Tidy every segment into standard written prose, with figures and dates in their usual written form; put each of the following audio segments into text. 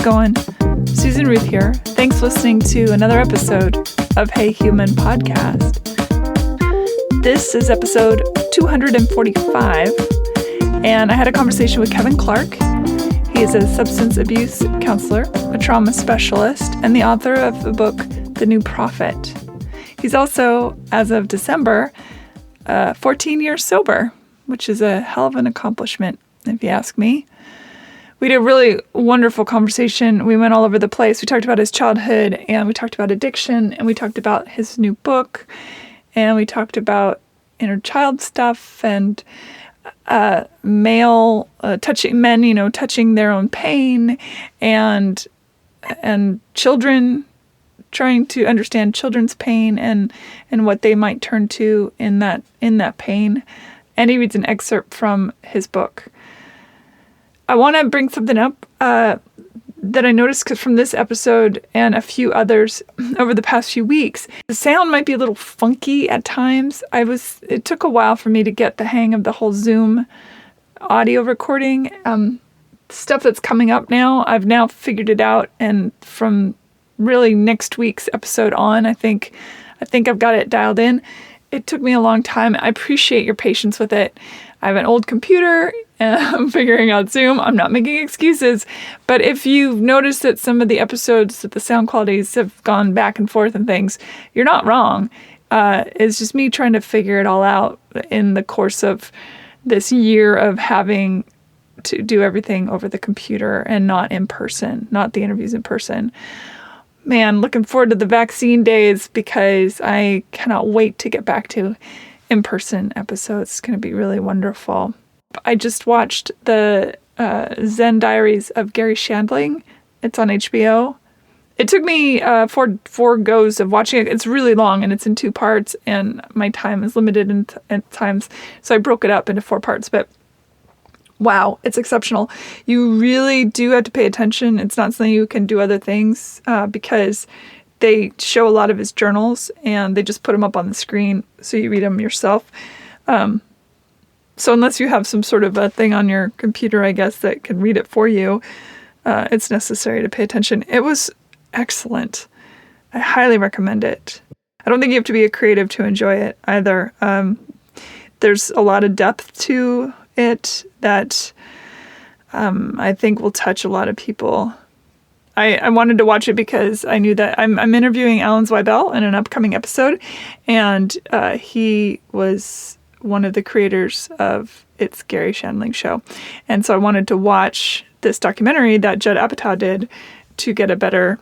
going? Susan Ruth here. Thanks for listening to another episode of Hey Human Podcast. This is episode 245, and I had a conversation with Kevin Clark. He is a substance abuse counselor, a trauma specialist, and the author of the book, The New Prophet. He's also, as of December, 14 years sober, which is a hell of an accomplishment, if you ask me. We had a really wonderful conversation. We went all over the place. We talked about his childhood, and we talked about addiction, and we talked about his new book, and we talked about inner child stuff, and touching their own pain, and children, trying to understand children's pain and what they might turn to in that pain. And he reads an excerpt from his book. I want to bring something up that I noticed from this episode and a few others over the past few weeks. The sound might be a little funky at times. It took a while for me to get the hang of the whole Zoom audio recording stuff that's coming up now. I've now figured it out, and from really next week's episode on, I think I've got it dialed in. It took me a long time. I appreciate your patience with it. I have an old computer, and I'm figuring out Zoom. I'm not making excuses. But if you've noticed that some of the episodes, that the sound qualities have gone back and forth and things, you're not wrong. It's just me trying to figure it all out in the course of this year of having to do everything over the computer and not in person, not the interviews in person. Man, looking forward to the vaccine days because I cannot wait to get back to in-person episodes. It's going to be really wonderful. I just watched the Zen Diaries of Gary Shandling. It's on HBO. It took me four goes of watching it. It's really long, and it's in 2 parts, and my time is limited at times, so I broke it up into 4 parts. But wow, it's exceptional. You really do have to pay attention. It's not something you can do other things because they show a lot of his journals, and they just put them up on the screen so you read them yourself. So unless you have some sort of a thing on your computer, I guess, that can read it for you, it's necessary to pay attention. It was excellent. I highly recommend it. I don't think you have to be a creative to enjoy it either. There's a lot of depth to it that I think will touch a lot of people. I wanted to watch it because I knew that I'm interviewing Alan Zweibel in an upcoming episode, and he was one of the creators of It's Gary Shandling Show. And so I wanted to watch this documentary that Judd Apatow did to get a better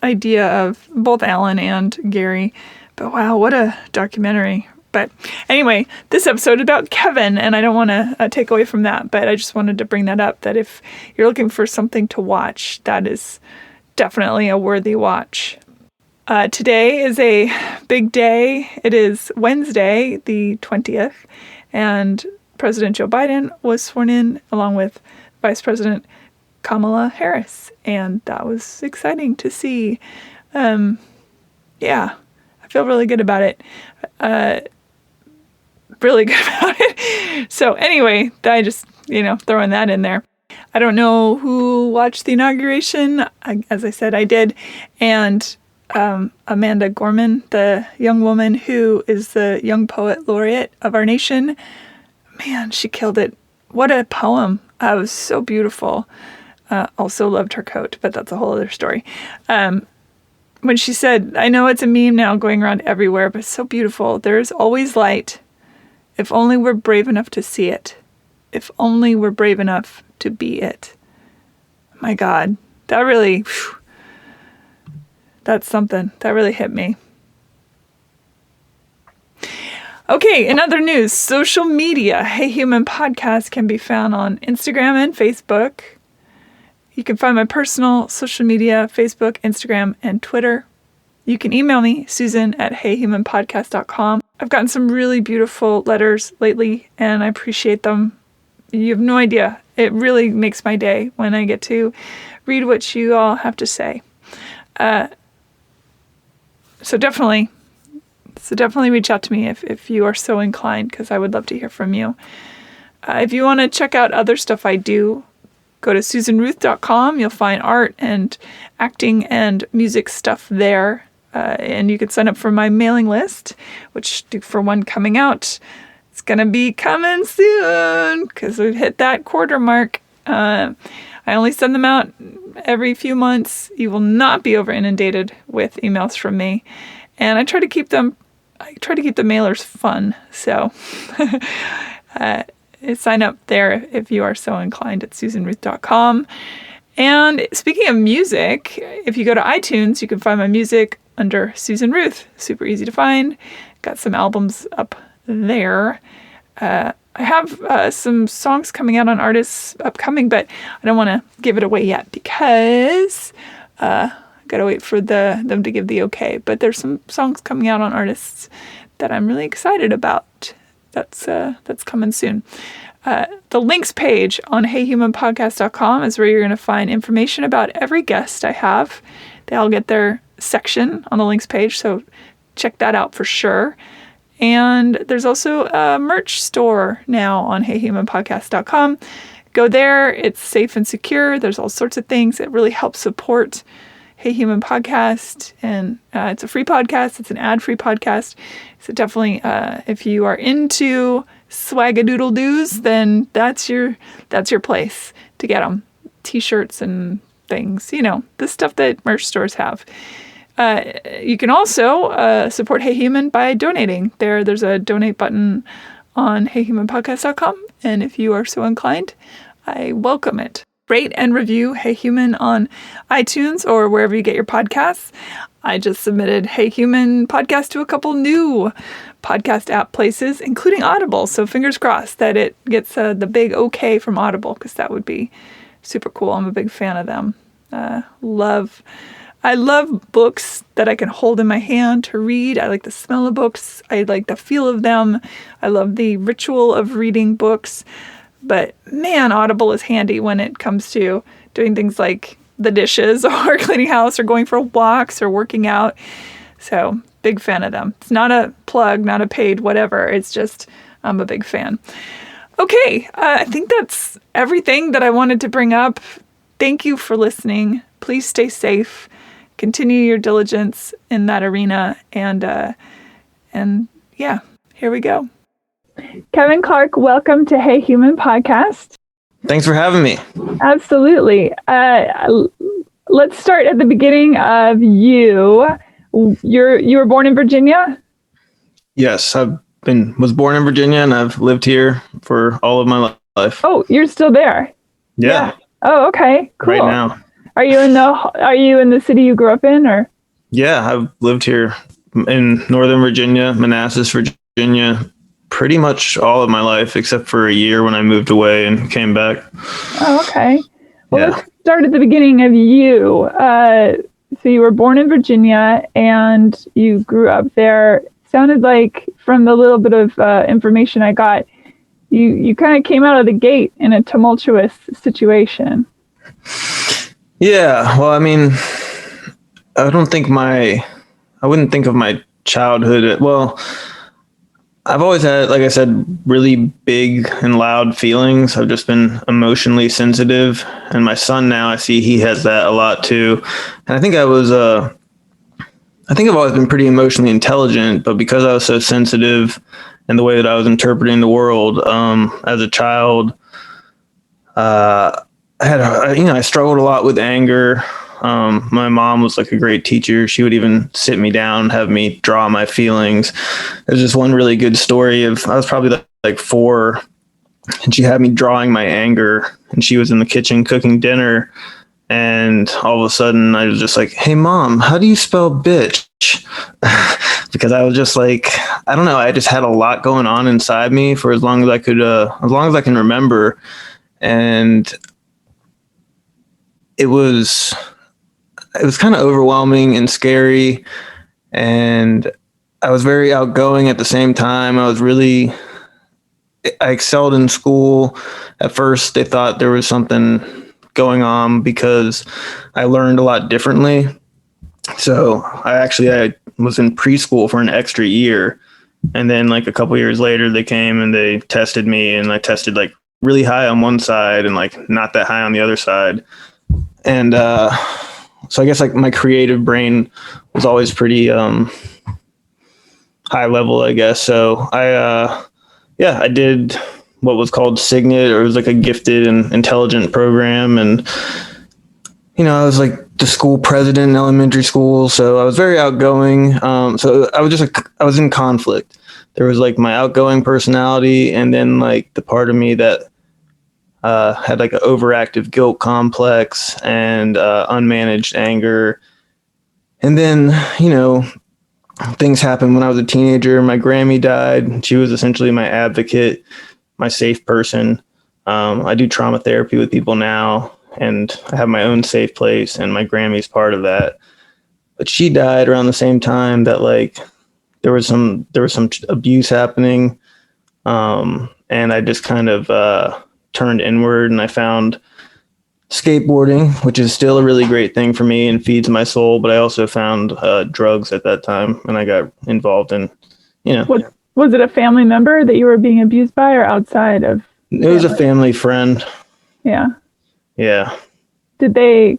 idea of both Alan and Gary. But wow, what a documentary. But anyway, this episode is about Kevin, and I don't want to take away from that, but I just wanted to bring that up, that if you're looking for something to watch, that is definitely a worthy watch. Today is a big day. It is Wednesday, the 20th, and President Joe Biden was sworn in along with Vice President Kamala Harris, and that was exciting to see. I feel really good about it. Really good about it. So anyway, I just, throwing that in there. I don't know who watched the inauguration. As I said, I did. And Amanda Gorman, the young woman who is the Young Poet Laureate of our nation, man, she killed it. What a poem. It was so beautiful. Also loved her coat, but that's a whole other story. When she said, I know it's a meme now going around everywhere, but it's so beautiful. There is always light. If only we're brave enough to see it. If only we're brave enough to be it. My God, that really, that's something. That really hit me. Okay, in other news, social media. Hey Human Podcast can be found on Instagram and Facebook. You can find my personal social media, Facebook, Instagram, and Twitter. You can email me, susan@heyhumanpodcast.com. I've gotten some really beautiful letters lately, and I appreciate them. You have no idea. It really makes my day when I get to read what you all have to say. So definitely reach out to me if you are so inclined, because I would love to hear from you. If you want to check out other stuff I do, go to susanruth.com. You'll find art and acting and music stuff there. And you can sign up for my mailing list, which for one coming out, it's going to be coming soon because we've hit that quarter mark. I only send them out every few months. You will not be over inundated with emails from me. And I try to keep the mailers fun. So sign up there if you are so inclined at susanruth.com. And speaking of music, if you go to iTunes, you can find my music under Susan Ruth. Super easy to find. Got some albums up there. I have some songs coming out on artists upcoming, but I don't want to give it away yet because I got to wait for them to give the okay. But there's some songs coming out on artists that I'm really excited about. That's coming soon. The links page on heyhumanpodcast.com is where you're going to find information about every guest I have. They all get their section on the links page, so check that out for sure. And there's also a merch store now on heyhumanpodcast.com. Go there. It's safe and secure. There's all sorts of things that really help support Hey Human Podcast. And it's a free podcast. It's an ad-free podcast. So definitely, if you are into swagadoodle-doos, then that's your place to get them. T-shirts and things, the stuff that merch stores have. You can also support Hey Human by donating. There's a donate button on heyhumanpodcast.com, and if you are so inclined, I welcome it. Rate and review Hey Human on iTunes or wherever you get your podcasts. I just submitted Hey Human podcast to a couple new podcast app places, including Audible. So fingers crossed that it gets the big okay from Audible, because that would be super cool. I'm a big fan of them. I love books that I can hold in my hand to read. I like the smell of books. I like the feel of them. I love the ritual of reading books. But man, Audible is handy when it comes to doing things like the dishes or cleaning house or going for walks or working out. So big fan of them. It's not a plug, not a paid whatever. It's just I'm a big fan. Okay, I think that's everything that I wanted to bring up. Thank you for listening. Please stay safe. Continue your diligence in that arena. And yeah, here we go. Kevin Clark, welcome to Hey Human Podcast. Thanks for having me. Absolutely. Let's start at the beginning of you. You were born in Virginia? Yes, was born in Virginia, and I've lived here for all of my life. Oh, you're still there? Yeah. Oh, okay. Cool. Right now. Are you in the city you grew up in, or? Yeah, I've lived here in Northern Virginia, Manassas, Virginia, pretty much all of my life, except for a year when I moved away and came back. Oh, okay. Well, yeah. Let's start at the beginning of you. So you were born in Virginia and you grew up there. Sounded like, from the little bit of information I got, you kind of came out of the gate in a tumultuous situation. Yeah, well, I mean, I wouldn't think of my childhood. Well, I've always had, like I said, really big and loud feelings. I've just been emotionally sensitive. And my son now, I see he has that a lot too. And I think I've always been pretty emotionally intelligent, but because I was so sensitive and the way that I was interpreting the world as a child, I struggled a lot with anger. My mom was like a great teacher. She would even sit me down and have me draw my feelings. There's just one really good story I was probably like 4, and she had me drawing my anger, and she was in the kitchen cooking dinner. And all of a sudden I was just like, "Hey Mom, how do you spell bitch?" Because I was just like, I don't know. I just had a lot going on inside me for as long as I can remember. And it was kind of overwhelming and scary, and I was very outgoing at the same time. I excelled in school. At first, they thought there was something going on because I learned a lot differently. So I was in preschool for an extra year, and then like a couple years later, they came and they tested me, and I tested like really high on one side and like not that high on the other side. And so I guess like my creative brain was always pretty high level, I guess. So I did what was called Signet, or it was like a gifted and intelligent program. And, I was like the school president in elementary school. So I was very outgoing. So I was in conflict. There was like my outgoing personality, and then like the part of me that had like an overactive guilt complex and unmanaged anger. And then, things happened when I was a teenager. My Grammy died. She was essentially my advocate, my safe person. I do trauma therapy with people now, and I have my own safe place, and my Grammy's part of that. But she died around the same time that like there was some abuse happening, and I just kind of turned inward, and I found skateboarding, which is still a really great thing for me and feeds my soul. But I also found drugs at that time, and I got involved in, Was it a family member that you were being abused by, or outside of? It was a family friend. Yeah. Yeah. Did they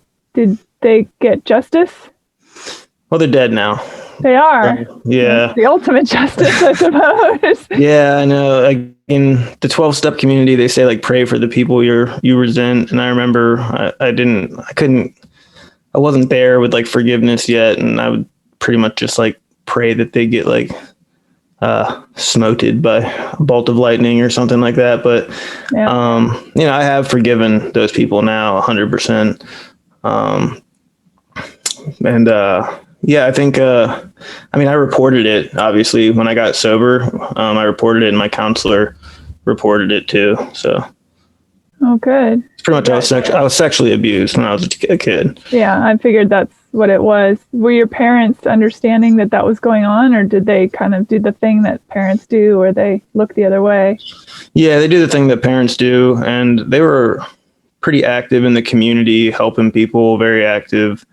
get justice? Well, they're dead now. They are. Yeah. The ultimate justice, I suppose. Yeah, I know. Like in the 12-step community, they say like pray for the people you resent. And I remember I wasn't there with like forgiveness yet, and I would pretty much just like pray that they get like smoted by a bolt of lightning or something like that. But I have forgiven those people now 100%. I think I reported it obviously when I got sober. I reported it, and my counselor reported it too. So oh, good. It's pretty much I was sexually abused when I was a kid. Yeah, I figured that's what it was. Were your parents understanding that was going on, or did they kind of do the thing that parents do, or they look the other way? Yeah, they do the thing that parents do, and they were pretty active in the community, helping people, very active.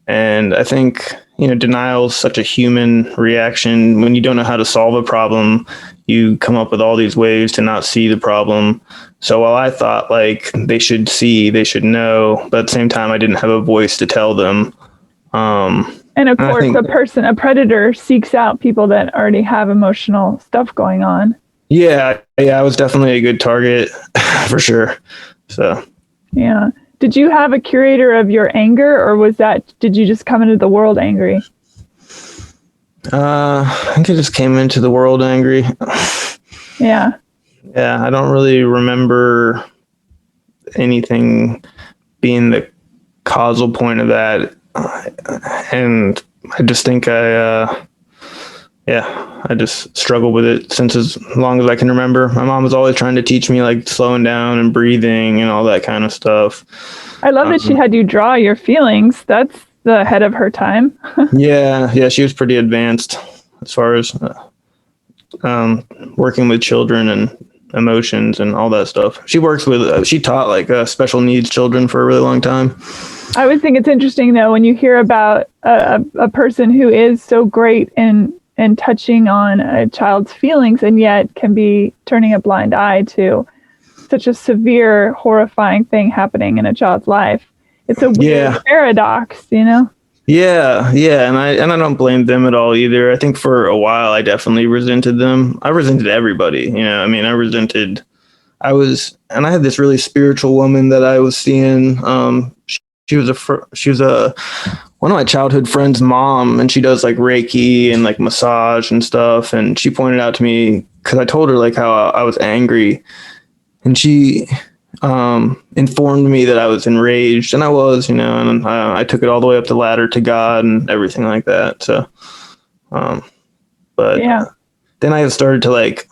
And I think, denial is such a human reaction. When you don't know how to solve a problem, you come up with all these ways to not see the problem. So while I thought like they should see, they should know, but at the same time, I didn't have a voice to tell them. And of course, a predator seeks out people that already have emotional stuff going on. Yeah, I was definitely a good target for sure. So, yeah. Did you have a curator of your anger, or did you just come into the world angry? I think I just came into the world angry. Yeah. Yeah, I don't really remember anything being the causal point of that. And I just think I just struggled with it since as long as I can remember. My mom was always trying to teach me like slowing down and breathing and all that kind of stuff. I love that she had you draw your feelings. That's the head of her time. Yeah, she was pretty advanced as far as working with children and emotions and all that stuff. She taught like special needs children for a really long time. I always think it's interesting though when you hear about a person who is so great in touching on a child's feelings, and yet can be turning a blind eye to such a severe, horrifying thing happening in a child's life. It's a weird paradox, Yeah, and I don't blame them at all either. I think for a while I definitely resented them. I resented everybody. I had this really spiritual woman that I was seeing. She was one of my childhood friends' mom, and she does like Reiki and like massage and stuff. And she pointed out to me, because I told her like how I was angry, and she informed me that I was enraged, and I was, and I took it all the way up the ladder to God and everything like that. So, then I started to like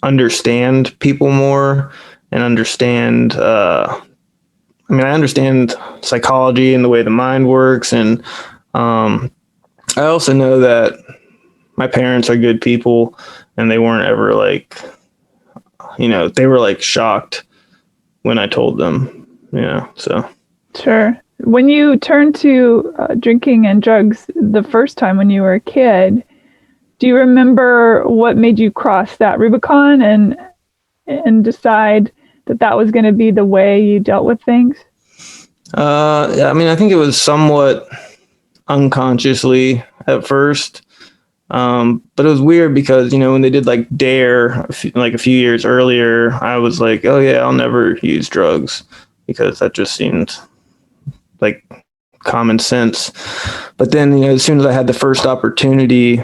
understand people more and understand, I understand psychology and the way the mind works. And I also know that my parents are good people, and they weren't ever like, they were like shocked when I told them, so. Sure. When you turned to drinking and drugs the first time when you were a kid, do you remember what made you cross that Rubicon and decide that was going to be the way you dealt with things? I mean, I think it was somewhat unconsciously at first. But it was weird because, when they did like Dare a few years earlier, I was like, oh yeah, I'll never use drugs because that just seemed like common sense. But then, as soon as I had the first opportunity,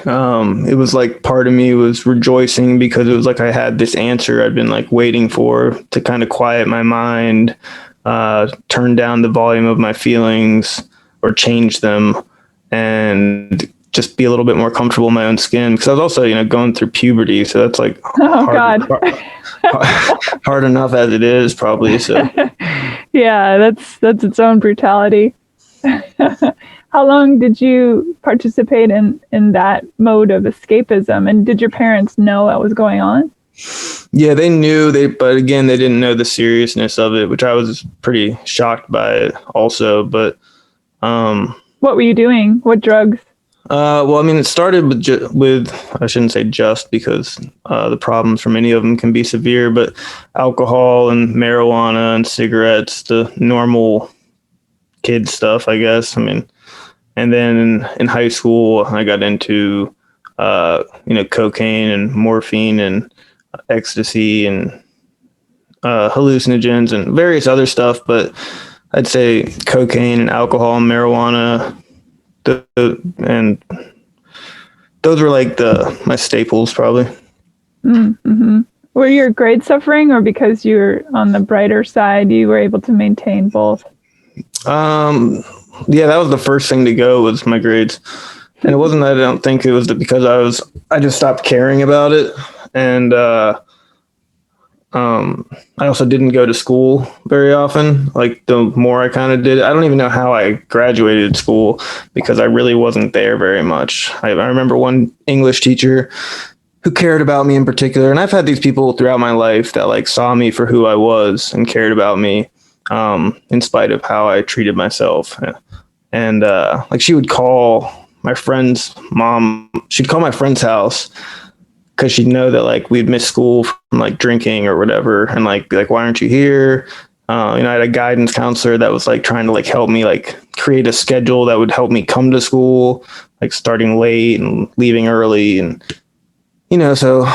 it was like part of me was rejoicing because it was like I had this answer I'd been like waiting for to kind of quiet my mind, turn down the volume of my feelings or change them, and just be a little bit more comfortable in my own skin, because I was also, going through puberty. So that's like hard enough as it is, probably. So yeah, that's its own brutality. How long did you participate in that mode of escapism? And did your parents know what was going on? Yeah, they knew, but again, they didn't know the seriousness of it, which I was pretty shocked by it also. But what were you doing? What drugs? Well, I mean, it started with I shouldn't say just, because the problems from any of them can be severe, but alcohol and marijuana and cigarettes, the normal kid stuff, I guess. I mean, and then in high school, I got into, cocaine and morphine and ecstasy and hallucinogens and various other stuff. But I'd say cocaine and alcohol and marijuana, and those were like my staples, probably. Mm-hmm. Were your grades suffering, or because you're on the brighter side, you were able to maintain both? Yeah, that was the first thing to go, was my grades. And it wasn't that I don't think it was because I just stopped caring about it. And I also didn't go to school very often. Like, the more I kind of did, I don't even know how I graduated school, because I really wasn't there very much. I remember one English teacher who cared about me in particular. And I've had these people throughout my life that like saw me for who I was and cared about me, in spite of how I treated myself. And like, she would call my friend's mom. She'd call my friend's house because she'd know that like we'd missed school from like drinking or whatever, and like be like, why aren't you here? I had a guidance counselor that was like trying to like help me like create a schedule that would help me come to school, like starting late and leaving early, and so.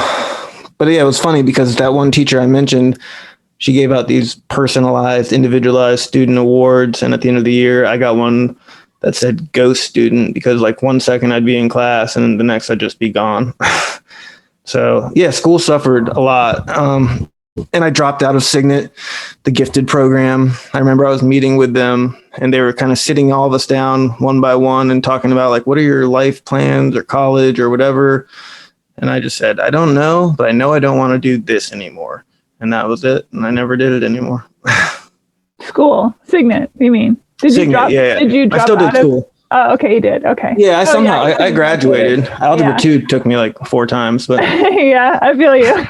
But yeah, it was funny because that one teacher I mentioned, she gave out these personalized, individualized student awards, and at the end of the year, I got one that said ghost student, because like one second I'd be in class and then the next I'd just be gone. So yeah, school suffered a lot. And I dropped out of Signet, the gifted program. I remember I was meeting with them and they were kind of sitting all of us down one by one and talking about like, what are your life plans or college or whatever? And I just said, I don't know, but I know I don't want to do this anymore. And that was it. And I never did it anymore. School, Signet, you mean? Did you drop I still did school. Oh, okay, you did. Okay. Yeah, I graduated. Algebra 2 took me like 4 times, but yeah, I feel you.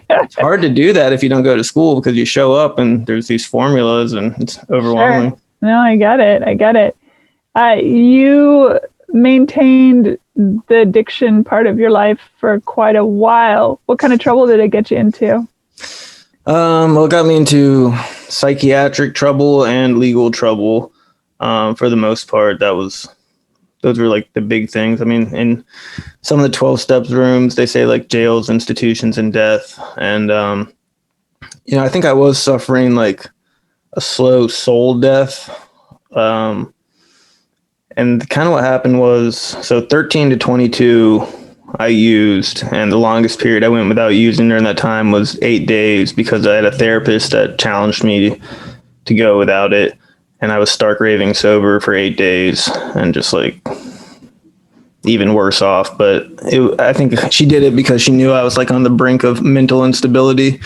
It's hard to do that if you don't go to school, because you show up and there's these formulas and it's overwhelming. Sure. No, I get it. You maintained the addiction part of your life for quite a while. What kind of trouble did it get you into? Well, it got me into psychiatric trouble and legal trouble. For the most part, those were like the big things. I mean, in some of the 12 steps rooms, they say like jails, institutions, and death. And, I think I was suffering like a slow soul death. And kind of what happened was, so 13 to 22, I used, and the longest period I went without using during that time was 8 days, because I had a therapist that challenged me to go without it. And I was stark raving sober for 8 days and just like even worse off. But I think she did it because she knew I was like on the brink of mental instability.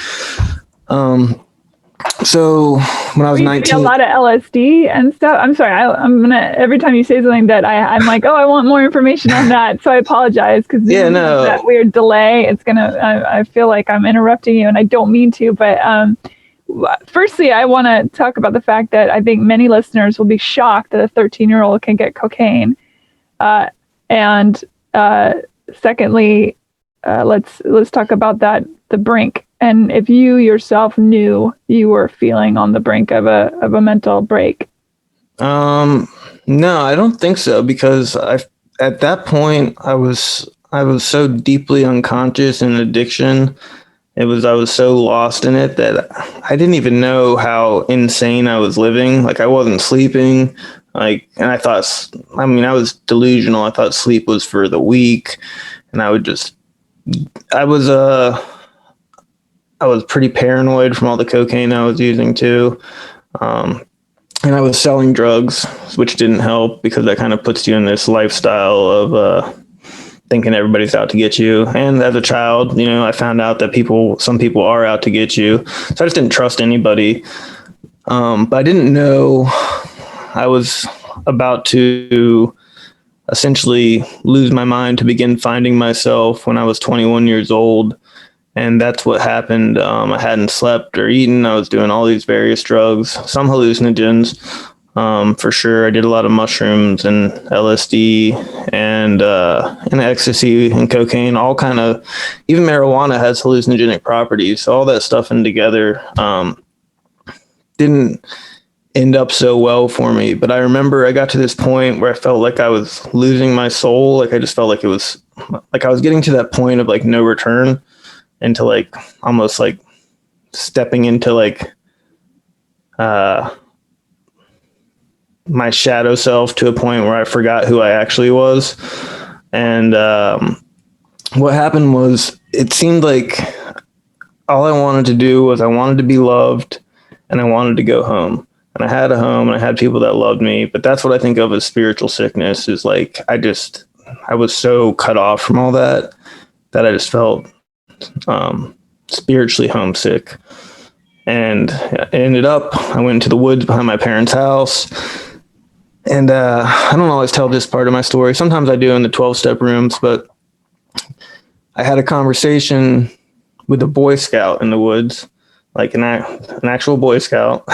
So when I was 19, a lot of LSD and stuff. I'm sorry. I'm gonna, every time you say something that I'm like, oh, I want more information on that. So I apologize, because that weird delay. It's I feel like I'm interrupting you, and I don't mean to, but firstly, I want to talk about the fact that I think many listeners will be shocked that a 13-year-old can get cocaine. And secondly, let's talk about the brink And if you yourself knew you were feeling on the brink of a mental break? No, I don't think so, because at that point I was so deeply unconscious in addiction. I was so lost in it that I didn't even know how insane I was living. Like, I wasn't sleeping. Like, and I was delusional. I thought sleep was for the weak, and I was I was pretty paranoid from all the cocaine I was using too. Um, and I was selling drugs, which didn't help, because that kind of puts you in this lifestyle of thinking everybody's out to get you. And as a child, I found out that some people are out to get you. So I just didn't trust anybody. But I didn't know I was about to essentially lose my mind to begin finding myself when I was 21 years old. And that's what happened. I hadn't slept or eaten. I was doing all these various drugs, some hallucinogens, for sure. I did a lot of mushrooms and LSD and ecstasy and cocaine. All kind of, even marijuana has hallucinogenic properties. So all that stuff in together didn't end up so well for me. But I remember I got to this point where I felt like I was losing my soul. Like, I just felt like it was like I was getting to that point of like no return, into like almost like stepping into like my shadow self, to a point where I forgot who I actually was. And what happened was, it seemed like all I wanted to do was, I wanted to be loved, and I wanted to go home. And I had a home, and I had people that loved me. But that's what I think of as spiritual sickness, is like I was so cut off from all that I just felt spiritually homesick. And I ended up, I went into the woods behind my parents' house. And I don't always tell this part of my story. Sometimes I do in the 12-step rooms, but I had a conversation with a Boy Scout in the woods, like an actual Boy Scout,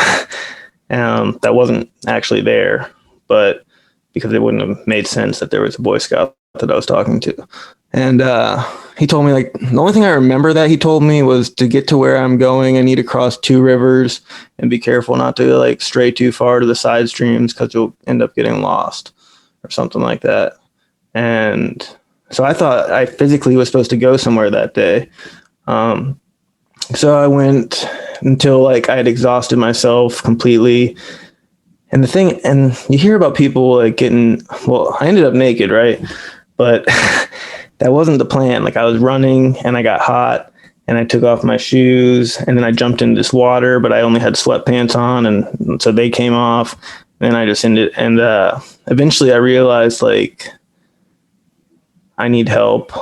that wasn't actually there, but because it wouldn't have made sense that there was a Boy Scout that I was talking to. And he told me, like, the only thing I remember that he told me was, to get to where I'm going, I need to cross 2 rivers and be careful not to like stray too far to the side streams, because you'll end up getting lost, or something like that. And so I thought I physically was supposed to go somewhere that day. So I went until like I had exhausted myself completely. And you hear about people like I ended up naked, right? But that wasn't the plan. Like, I was running, and I got hot, and I took off my shoes, and then I jumped into this water, but I only had sweatpants on. And so they came off, and I just ended. And eventually I realized, like, I need help.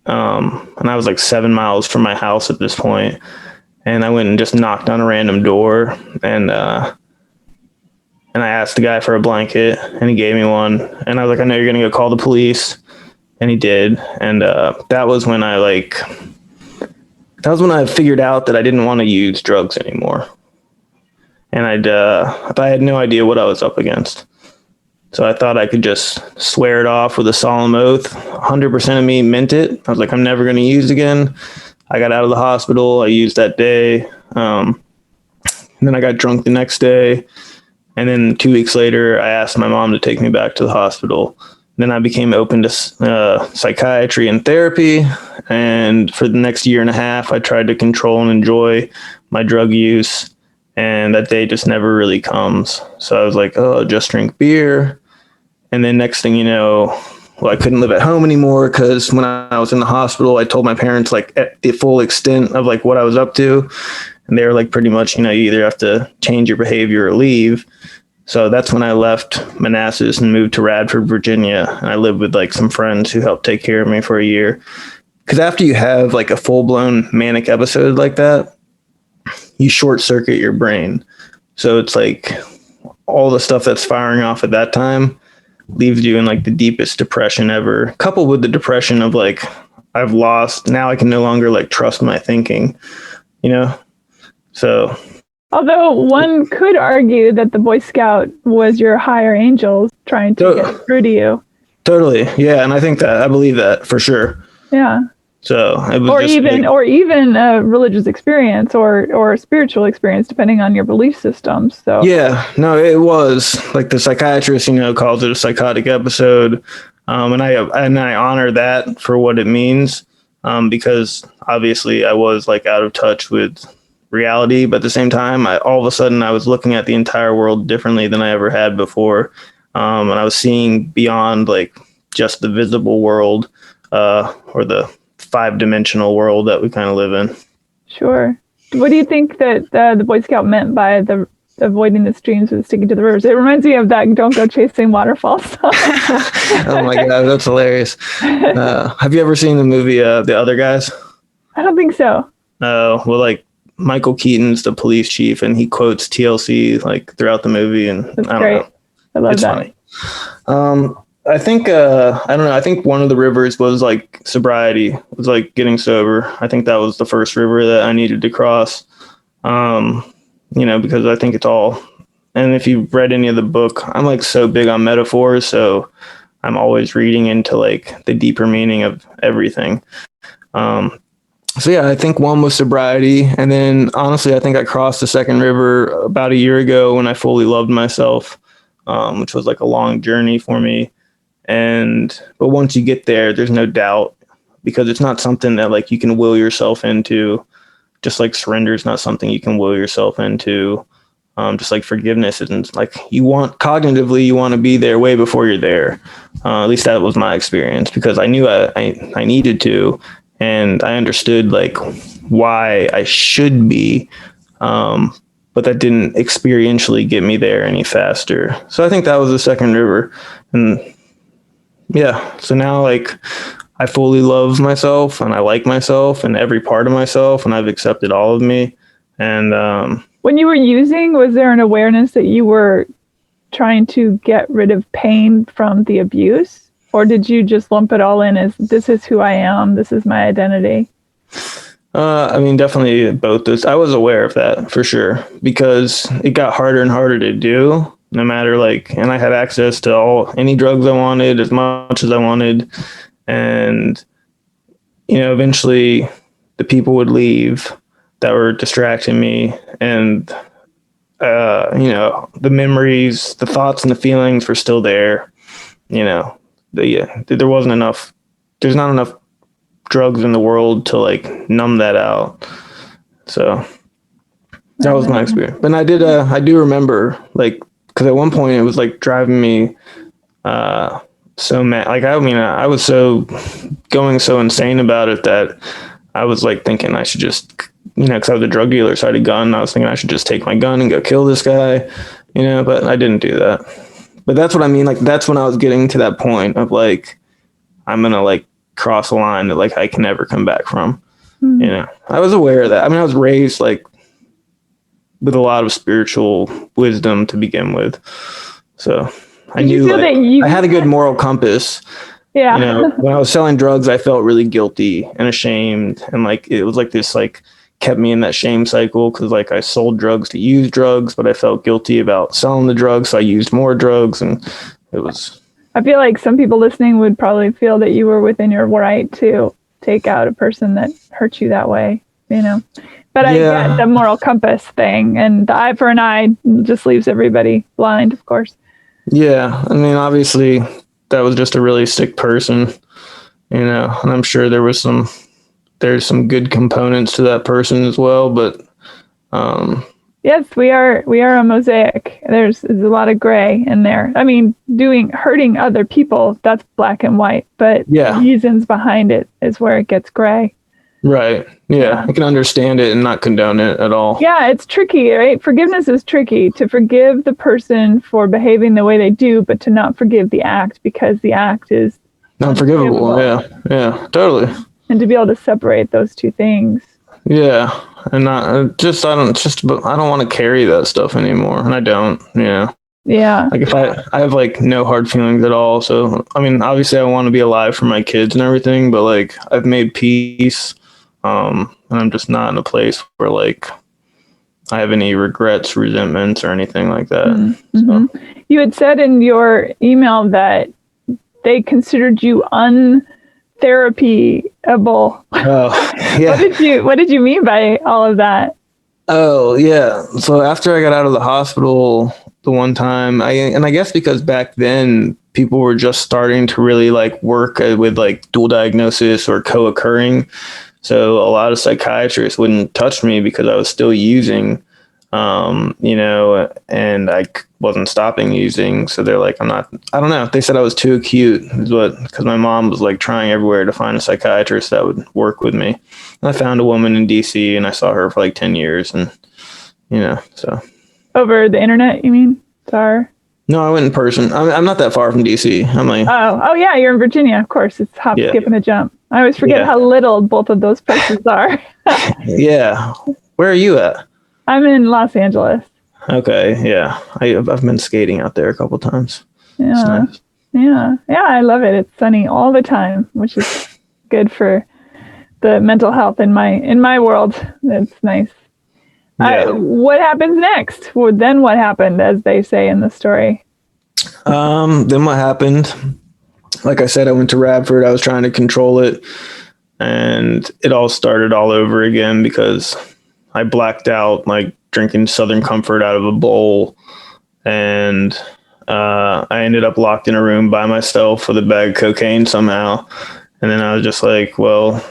And I was like 7 miles from my house at this point. And I went and just knocked on a random door, and I asked the guy for a blanket, and he gave me one. And I was like, I know you're going to go call the police. And he did. And that was when I figured out that I didn't want to use drugs anymore. And I had no idea what I was up against. So I thought I could just swear it off with a solemn oath. 100% of me meant it. I was like, I'm never going to use again. I got out of the hospital. I used that day. And then I got drunk the next day. And then 2 weeks later, I asked my mom to take me back to the hospital. Then I became open to psychiatry and therapy. And for the next year and a half, I tried to control and enjoy my drug use. And that day just never really comes. So I was like, oh, just drink beer. And then next thing you know, I couldn't live at home anymore, because when I was in the hospital, I told my parents like at the full extent of like what I was up to. And they were like, pretty much, you either have to change your behavior or leave. So that's when I left Manassas and moved to Radford, Virginia. And I lived with like some friends who helped take care of me for a year. Because after you have like a full-blown manic episode like that, you short circuit your brain. So it's like all the stuff that's firing off at that time leaves you in like the deepest depression ever, coupled with the depression of like, I've lost, now I can no longer like trust my thinking, So Although one could argue that the Boy Scout was your higher angels trying to get through to you. Totally. Yeah. And I believe that for sure. Yeah. So it was or even a religious experience or a spiritual experience, depending on your belief system. So yeah, no, it was like the psychiatrist, calls it a psychotic episode, and I honor that for what it means, because obviously I was like out of touch with reality, but at the same time, all of a sudden I was looking at the entire world differently than I ever had before, and I was seeing beyond like just the visible world, or the 5-dimensional world that we kind of live in. Sure. What do you think that the Boy Scout meant by the avoiding the streams and sticking to the rivers? It reminds me of that "Don't go chasing waterfalls" song. Oh my God, that's hilarious. Have you ever seen the movie The Other Guys? I don't think so. Well, like Michael Keaton's the police chief, and he quotes TLC like throughout the movie, and That's I don't great. know. I love It's that. funny. I think I don't know. I think one of the rivers was like sobriety. It was like getting sober. I think that was the first river that I needed to cross. Because I think it's all. And if you've read any of the book, I'm like so big on metaphors, so I'm always reading into like the deeper meaning of everything. So yeah, I think one was sobriety, and then honestly, I think I crossed the second river about a year ago when I fully loved myself, which was like a long journey for me. But once you get there, there's no doubt, because it's not something that like you can will yourself into. Just like surrender is not something you can will yourself into. Just like forgiveness isn't like you want to be there way before you're there. At least that was my experience, because I knew I needed to, and I understood like why I should be. But that didn't experientially get me there any faster. So I think that was the second river. And yeah, so now like I fully love myself, and I like myself and every part of myself, and I've accepted all of me. And when you were using, was there an awareness that you were trying to get rid of pain from the abuse, or did you just lump it all in as this is who I am, this is my identity? I mean, definitely both those. I was aware of that for sure, because it got harder and harder to do, no matter like, and I had access to any drugs I wanted, as much as I wanted. And, eventually the people would leave that were distracting me. And, the memories, the thoughts and the feelings were still there. There wasn't enough, there's not enough drugs in the world to like numb that out. So that was my experience. But I do remember, like, because at one point it was like driving me so mad. Like, I mean, I was so going so insane about it that I was like thinking I should just, because I was a drug dealer, so I had a gun. I was thinking I should just take my gun and go kill this guy, but I didn't do that. But that's what I mean. Like, that's when I was getting to that point of like, I'm going to like cross a line that like I can never come back from. I was aware of that. I mean, I was raised like with a lot of spiritual wisdom to begin with. So I knew like I had a good moral compass. Yeah. When I was selling drugs, I felt really guilty and ashamed. And like, it was like this, like kept me in that shame cycle. Cause like I sold drugs to use drugs, but I felt guilty about selling the drugs. So I used more drugs, and it was. I feel like some people listening would probably feel that you were within your right to take out a person that hurt you that way, But I get the moral compass thing, and the eye for an eye just leaves everybody blind, of course. Yeah. I mean, obviously that was just a really sick person, and I'm sure there's some good components to that person as well, but yes, we are a mosaic. There's a lot of gray in there. I mean, hurting other people, that's black and white, but the reasons behind it is where it gets gray. Right. Yeah. I can understand it and not condone it at all. Yeah, it's tricky, right? Forgiveness is tricky. To forgive the person for behaving the way they do, but to not forgive the act because the act is unforgivable. Yeah, totally. And to be able to separate those two things. Yeah. And I don't want to carry that stuff anymore. And I don't, Yeah. Like, if I have like no hard feelings at all. So, I mean, obviously I want to be alive for my kids and everything, but like I've made peace. And I'm just not in a place where like I have any regrets, resentments, or anything like that. Mm-hmm. So. You had said in your email that they considered you untherapyable. Oh, yeah. What did you mean by all of that? Oh, yeah. So after I got out of the hospital the one time, I guess because back then people were just starting to really like work with like dual diagnosis or co-occurring. So a lot of psychiatrists wouldn't touch me because I was still using, and wasn't stopping using. So they're like, I don't know. They said I was too acute, because my mom was like trying everywhere to find a psychiatrist that would work with me. And I found a woman in DC and I saw her for like 10 years and, so. Over the internet, you mean? Sorry. No, I went in person. I'm not that far from DC. I'm like, oh yeah, you're in Virginia. Of course, it's hop, skip, and a jump. I always forget how little both of those places are. Yeah. Where are you at? I'm in Los Angeles. Okay. Yeah. I've been skating out there a couple times. Yeah. Nice. Yeah. I love it. It's sunny all the time, which is good for the mental health in my world. It's nice. Yeah. What happens next? Well, then what happened, as they say in the story? Then what happened? Like I said, I went to Radford. I was trying to control it, and it all started all over again because I blacked out, like drinking Southern Comfort out of a bowl, and I ended up locked in a room by myself with a bag of cocaine somehow. And then I was just like, well,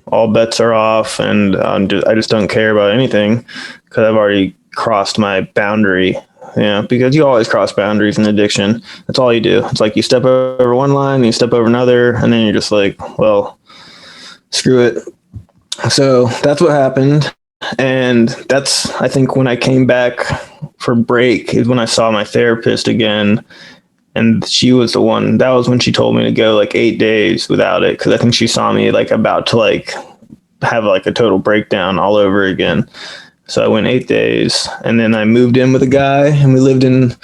all bets are off, and I just don't care about anything because I've already crossed my boundary. Yeah, because you always cross boundaries in addiction. That's all you do. It's like you step over one line, you step over another, and then you're just like, well, screw it. So that's what happened. And that's, I think, when I came back for break is when I saw my therapist again. And she was the one, that was when she told me to go like 8 days without it. Cause I think she saw me like about to like have like a total breakdown all over again. So I went 8 days, and then I moved in with a guy, and we lived in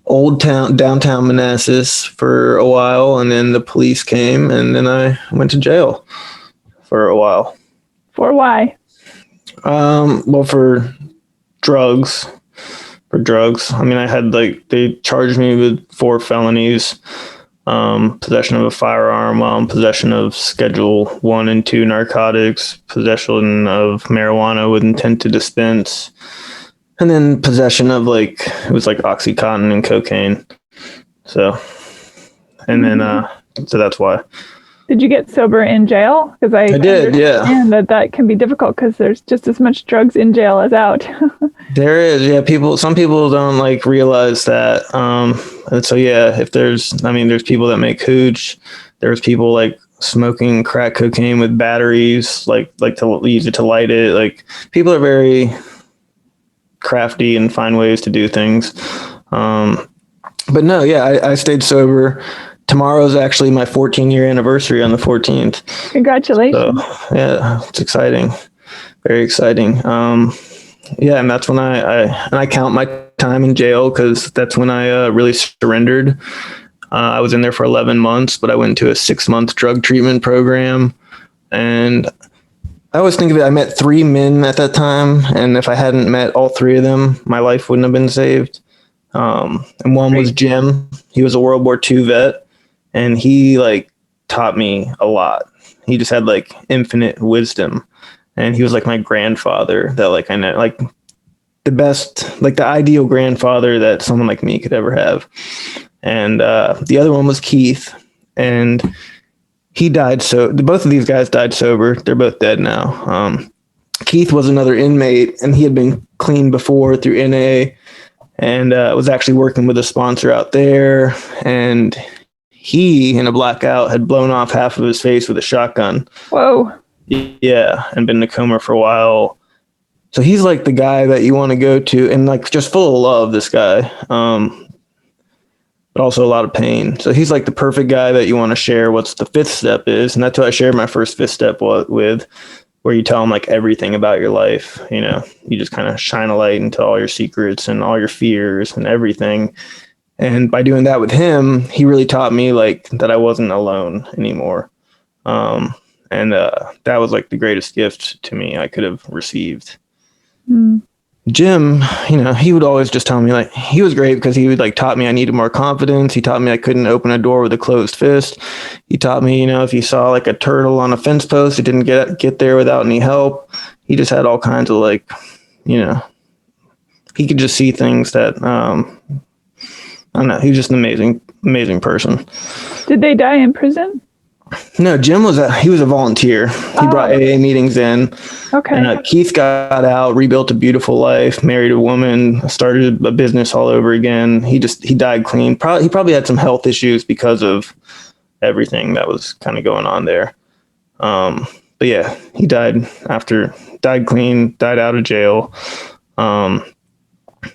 downtown Manassas for a while. And then the police came, and then I went to jail for a while. For why? Well, for drugs. I mean, I had they charged me with 4 felonies, possession of a firearm, possession of Schedule 1 and 2 narcotics, possession of marijuana with intent to dispense, and then possession of it was like Oxycontin and cocaine. So, and then, so that's why. Did you get sober in jail? Because I did, yeah. And that can be difficult because there's just as much drugs in jail as out. There is, yeah. Some people don't realize that. And so, yeah, there's people that make hooch. There's people smoking crack cocaine with batteries, to use it to light it. People are very crafty and find ways to do things. But no, yeah, I stayed sober. Tomorrow's actually my 14-year anniversary on the 14th. Congratulations. So, yeah, it's exciting. Very exciting. Yeah, and that's when I count my time in jail because that's when I really surrendered. I was in there for 11 months, but I went to a 6-month drug treatment program. And I always think of it, I met 3 men at that time. And if I hadn't met all 3 of them, my life wouldn't have been saved. And one was Jim. He was a World War II vet. And he taught me a lot. He just had infinite wisdom. And he was my grandfather that I know, the best, the ideal grandfather that someone like me could ever have. And the other one was Keith. And he died. So both of these guys died sober. They're both dead now. Keith was another inmate, and he had been clean before through NA, and was actually working with a sponsor out there. And he, in a blackout, had blown off half of his face with a shotgun. Whoa. Yeah, and been in a coma for a while. So he's the guy that you want to go to, and just full of love, this guy. But also a lot of pain. So he's the perfect guy that you want to share what's the 5th step is. And that's what I shared my first 5th step with, where you tell him everything about your life. You just kind of shine a light into all your secrets and all your fears and everything. And by doing that with him, he really taught me that I wasn't alone anymore. And that was the greatest gift to me I could have received. Mm. Jim, he would always just tell me, like, he was great because he would like taught me I needed more confidence. He taught me I couldn't open a door with a closed fist. He taught me, if you saw like a turtle on a fence post, it didn't get there without any help. He just had all kinds of like, he could just see things that I don't know. He was just an amazing person. Did they die in prison? No, Jim he was a volunteer. He brought AA meetings in. Okay. And Keith got out, rebuilt a beautiful life, married a woman, started a business all over again. He died clean. He probably had some health issues because of everything that was kind of going on there. But yeah, he died clean, died out of jail.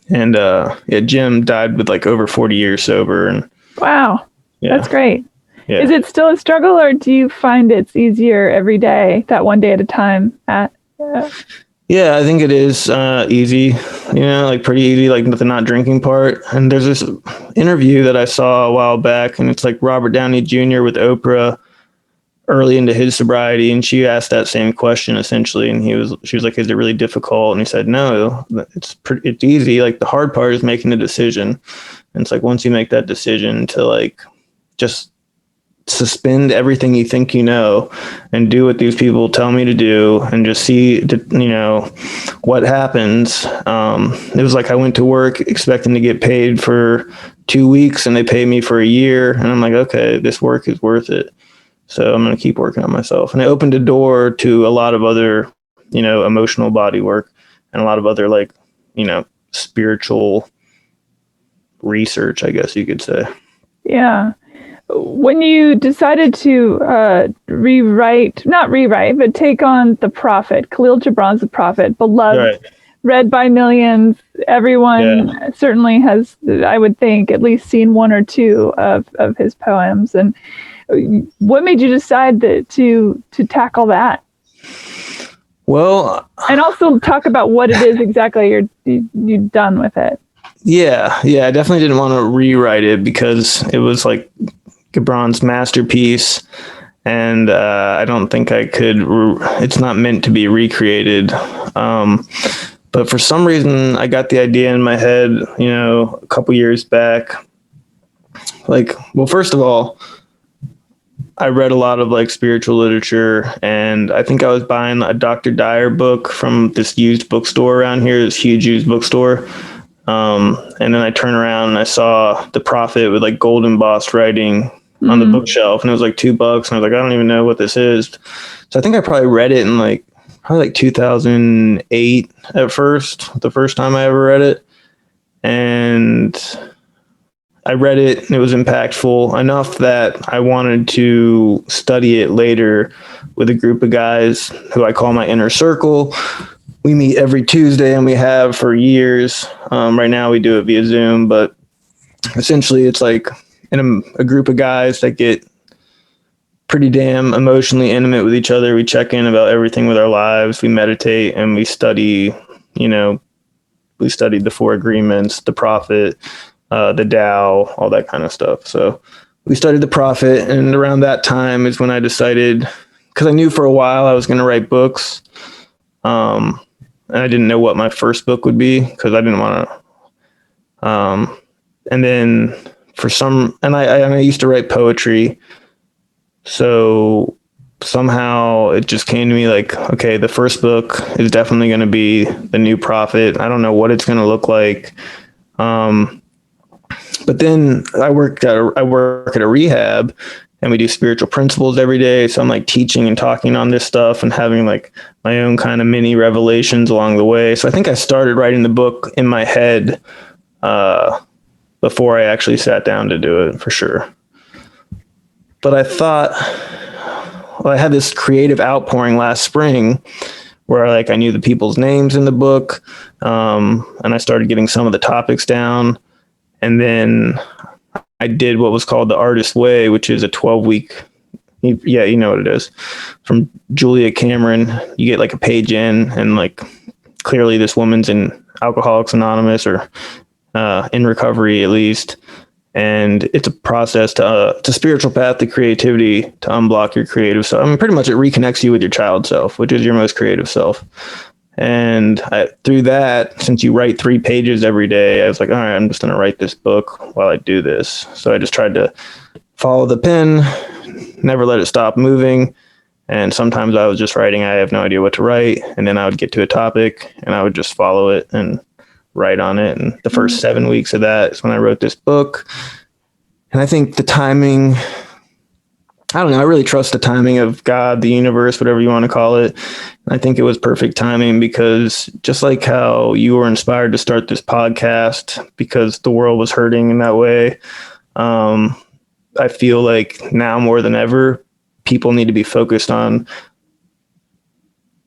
Jim died with like over 40 years sober. And wow, yeah. That's great. Yeah. Is it still a struggle, or do you find it's easier every day, that one day at a time? Yeah, I think it is easy, like pretty easy, like the not drinking part. And there's this interview that I saw a while back, and it's like Robert Downey Jr. with Oprah early into his sobriety, and she asked that same question essentially, and she was like, "Is it really difficult?" And he said, "No, it's easy. Like the hard part is making a decision." And it's like once you make that decision to like just suspend everything you think and do what these people tell me to do and just see what happens. It was like I went to work expecting to get paid for 2 weeks and they paid me for a year, and I'm like, okay, this work is worth it, so I'm going to keep working on myself. And it opened a door to a lot of other emotional body work and a lot of other like spiritual research, I guess you could say. Yeah. When you decided to not rewrite, but take on The Prophet, Khalil Gibran's The Prophet, beloved, right, read by millions, everyone certainly has, I would think, at least seen one or two of his poems. And what made you decide to tackle that? Well, and also talk about what it is exactly you've done with it. Yeah, I definitely didn't want to rewrite it because it was like Gibran's masterpiece, and I don't think I could. It's not meant to be recreated. But for some reason, I got the idea in my head, a couple years back. Like, well, first of all, I read a lot of like spiritual literature, and I think I was buying a Dr. Dyer book from this used bookstore around here, this huge used bookstore. And then I turned around and I saw The Prophet with like gold embossed writing on the bookshelf, and it was like $2, and I was like, I don't even know what this is. So I think I probably read it in like 2008 at first, the first time I ever read it. And I read it and it was impactful enough that I wanted to study it later with a group of guys who I call my inner circle. We meet every Tuesday, and we have for years. Right now we do it via Zoom, but essentially it's like in a group of guys that get pretty damn emotionally intimate with each other. We check in about everything with our lives. We meditate and we study, we studied the 4 agreements, the Prophet, the Tao, all that kind of stuff. So we studied the Prophet, and around that time is when I decided, because I knew for a while I was going to write books. And I didn't know what my first book would be because I didn't want to. And then I used to write poetry. So somehow it just came to me like, okay, the first book is definitely going to be The New Prophet. I don't know what it's going to look like. But then I work at a rehab, and we do spiritual principles every day. So I'm like teaching and talking on this stuff and having like my own kind of mini revelations along the way. So I think I started writing the book in my head before I actually sat down to do it, for sure. But I thought, I had this creative outpouring last spring where like I knew the people's names in the book, and I started getting some of the topics down. And then I did what was called the Artist Way, which is a 12-week, you know what it is, from Julia Cameron. You get like a page in, and like clearly this woman's in Alcoholics Anonymous or in recovery at least. And it's a process to spiritual path to creativity, to unblock your creative self. I mean, pretty much it reconnects you with your child self, which is your most creative self. And through that, since you write 3 pages every day, I was like, all right, I'm just going to write this book while I do this. So I just tried to follow the pen, never let it stop moving. And sometimes I was just writing, I have no idea what to write. And then I would get to a topic and I would just follow it and write on it. And the first 7 weeks of that is when I wrote this book. And I think the timing, I don't know, I really trust the timing of God, the universe, whatever you want to call it. And I think it was perfect timing because just like how you were inspired to start this podcast because the world was hurting in that way, I feel like now more than ever, people need to be focused on,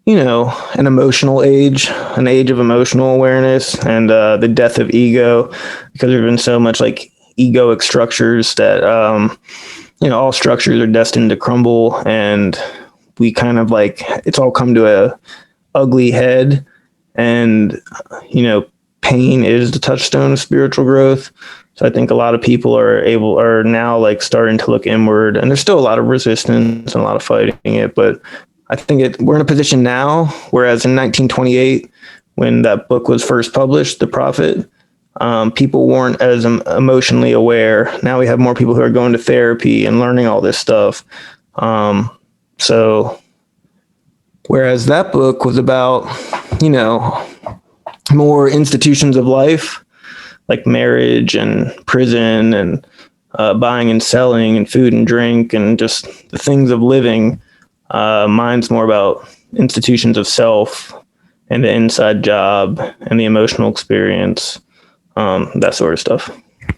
an emotional age, an age of emotional awareness and the death of ego, because there's been so much like egoic structures that, all structures are destined to crumble, and we kind of like, it's all come to a ugly head. And, pain is the touchstone of spiritual growth. So I think a lot of people are now like starting to look inward, and there's still a lot of resistance and a lot of fighting it. But I think we're in a position now, whereas in 1928, when that book was first published, The Prophet, people weren't as emotionally aware. Now we have more people who are going to therapy and learning all this stuff. So whereas that book was about, more institutions of life, like marriage and prison and buying and selling and food and drink and just the things of living. Mine's more about institutions of self and the inside job and the emotional experience, that sort of stuff.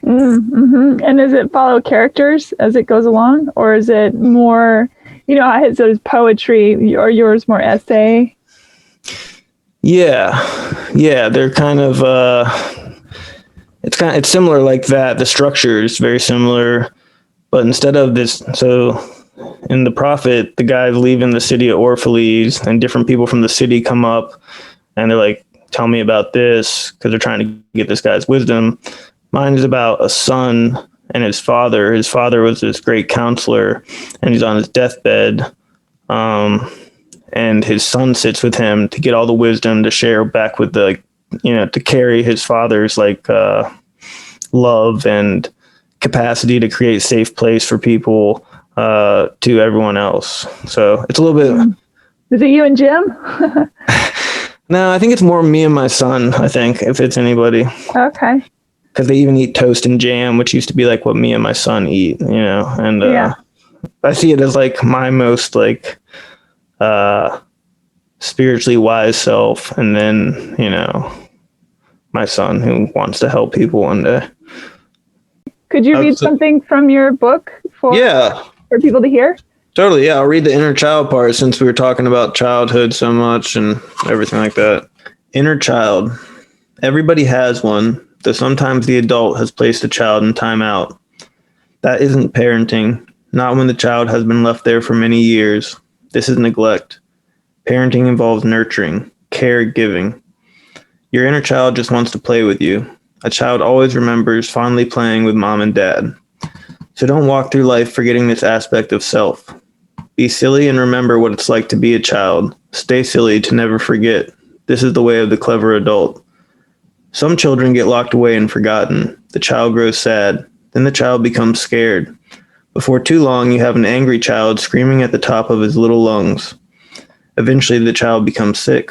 Mm-hmm. And does it follow characters as it goes along, or is it more, so is poetry or yours more essay? Yeah, they're kind of it's similar like that. The structure is very similar, but instead of this, so in The Prophet, the guy's leaving the city of Orphalese, and different people from the city come up, and they're like, "Tell me about this," because they're trying to get this guy's wisdom. Mine is about a son and his father. His father was this great counselor, and he's on his deathbed. And his son sits with him to get all the wisdom to share back with to carry his father's love and capacity to create safe place for people to everyone else. So it's a little bit. Is it you and Jim? No, I think it's more me and my son, I think, if it's anybody. Okay. Because they even eat toast and jam, which used to be like what me and my son eat, and I see it as like my most spiritually wise self, and then my son who wants to help people one day. Could you read something from your book for people to hear? Totally, yeah. I'll read the inner child part since we were talking about childhood so much and everything like that. Inner child. Everybody has one, though sometimes the adult has placed the child in timeout. That isn't parenting, not when the child has been left there for many years. This is neglect. Parenting involves nurturing, caregiving. Your inner child just wants to play with you. A child always remembers fondly playing with mom and dad. So don't walk through life forgetting this aspect of self. Be silly and remember what it's like to be a child. Stay silly to never forget. This is the way of the clever adult. Some children get locked away and forgotten. The child grows sad. Then the child becomes scared. Before too long, you have an angry child screaming at the top of his little lungs. Eventually, the child becomes sick.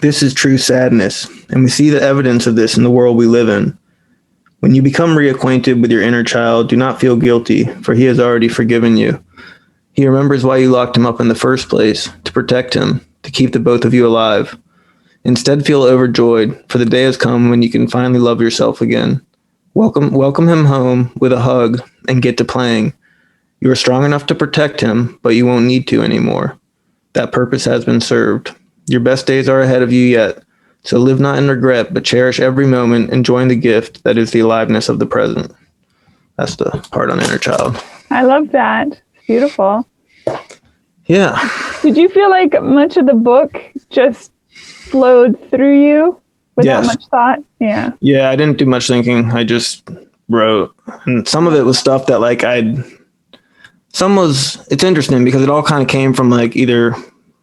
This is true sadness, and we see the evidence of this in the world we live in. When you become reacquainted with your inner child, do not feel guilty, for he has already forgiven you. He remembers why you locked him up in the first place, to protect him, to keep the both of you alive. Instead, feel overjoyed, for the day has come when you can finally love yourself again. Welcome him home with a hug and get to playing. You are strong enough to protect him, but you won't need to anymore. That purpose has been served. Your best days are ahead of you yet. So live not in regret, but cherish every moment, enjoying the gift that is the aliveness of the present. That's the part on inner child. I love that. It's beautiful. Yeah. Did you feel like much of the book just flowed through you without much thought? Yeah. Yeah, I didn't do much thinking. I just wrote. And some of it was stuff that it's interesting because it all kind of came from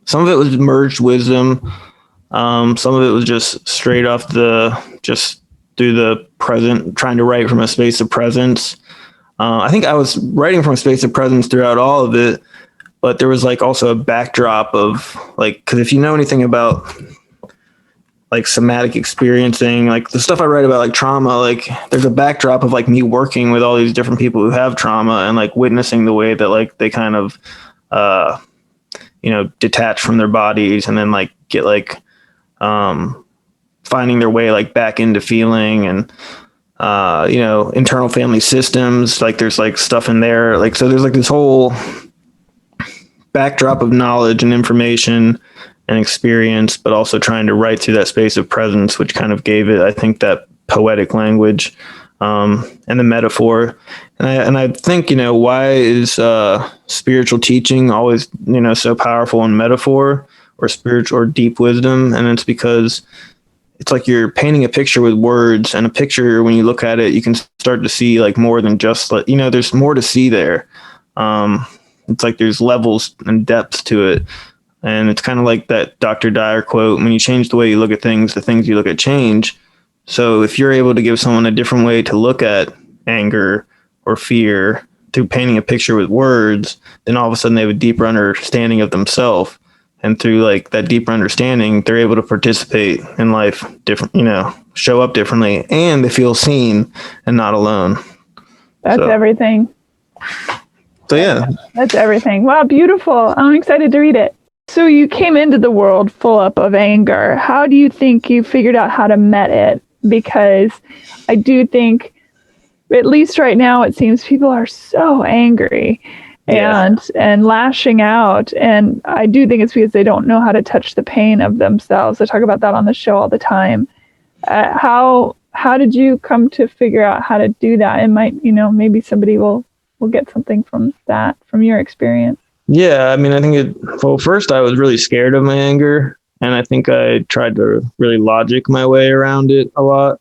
some of it was merged wisdom. Some of it was just straight off just through the present, trying to write from a space of presence. I think I was writing from a space of presence throughout all of it, but there was like also a backdrop of like, because if you know anything about like somatic experiencing, like the stuff I write about, like trauma, like there's a backdrop of like me working with all these different people who have trauma and like witnessing the way that like they kind of, detach from their bodies and then like get like, finding their way like back into feeling and, internal family systems. Like there's like stuff in there. Like, so there's like this whole backdrop of knowledge and information and experience, but also trying to write through that space of presence, which kind of gave it, I think, that poetic language, and the metaphor. And I think, why is spiritual teaching always, so powerful in metaphor or spiritual or deep wisdom? And it's because it's like you're painting a picture with words, and a picture, when you look at it, you can start to see like more than just like, there's more to see there. It's like there's levels and depths to it. And it's kind of like that Dr. Dyer quote, when you change the way you look at things, the things you look at change. So if you're able to give someone a different way to look at anger or fear through painting a picture with words, then all of a sudden they have a deeper understanding of themselves. And through like that deeper understanding, they're able to participate in life different, show up differently, and they feel seen and not alone. That's everything. So yeah. That's everything. Wow, beautiful. I'm excited to read it. So you came into the world full up of anger. How do you think you figured out how to met it? Because I do think, at least right now, it seems people are so angry and lashing out. And I do think it's because they don't know how to touch the pain of themselves. I talk about that on the show all the time. How did you come to figure out how to do that? It might, maybe somebody will get something from that, from your experience. Yeah, I mean, I think first I was really scared of my anger, and I think I tried to really logic my way around it a lot.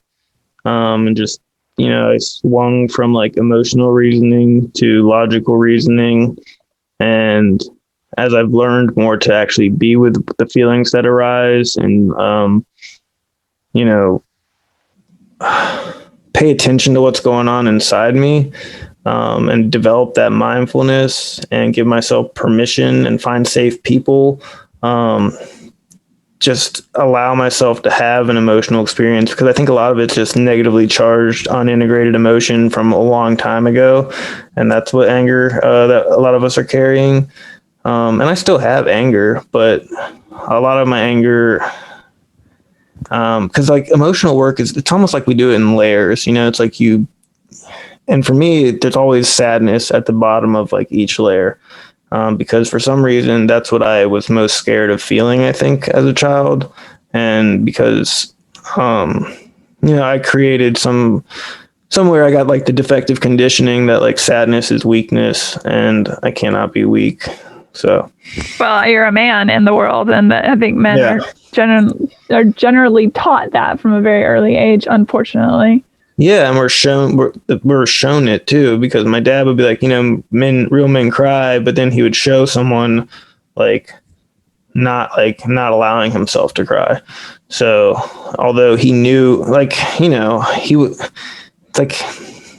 And just, I swung from like emotional reasoning to logical reasoning. And as I've learned more to actually be with the feelings that arise and, pay attention to what's going on inside me, and develop that mindfulness and give myself permission and find safe people. Just allow myself to have an emotional experience, because I think a lot of it's just negatively charged, unintegrated emotion from a long time ago. And that's what anger, that a lot of us are carrying. And I still have anger, but a lot of my anger, because like emotional work it's almost like we do it in layers, it's like and for me, there's always sadness at the bottom of like each layer, because for some reason, that's what I was most scared of feeling, I think, as a child. And because, I created somewhere I got like the defective conditioning that like sadness is weakness and I cannot be weak. So. Well, you're a man in the world, and I think men are generally taught that from a very early age, unfortunately. Yeah, and we're shown it too, because my dad would be like, real men cry, but then he would show someone like not allowing himself to cry. So although he knew, like, he would, like,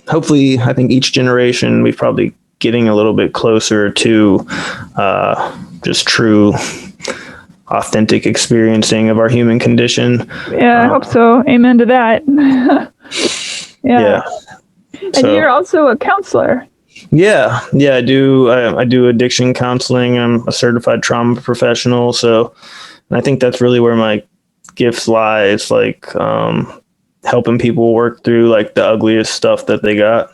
hopefully, I think each generation we've probably getting a little bit closer to just true, authentic experiencing of our human condition. Yeah, I hope so. Amen to that. Yeah. And you're also a counselor. Yeah, I do. I do addiction counseling. I'm a certified trauma professional. So, and I think that's really where my gifts lie. It's like helping people work through like the ugliest stuff that they got.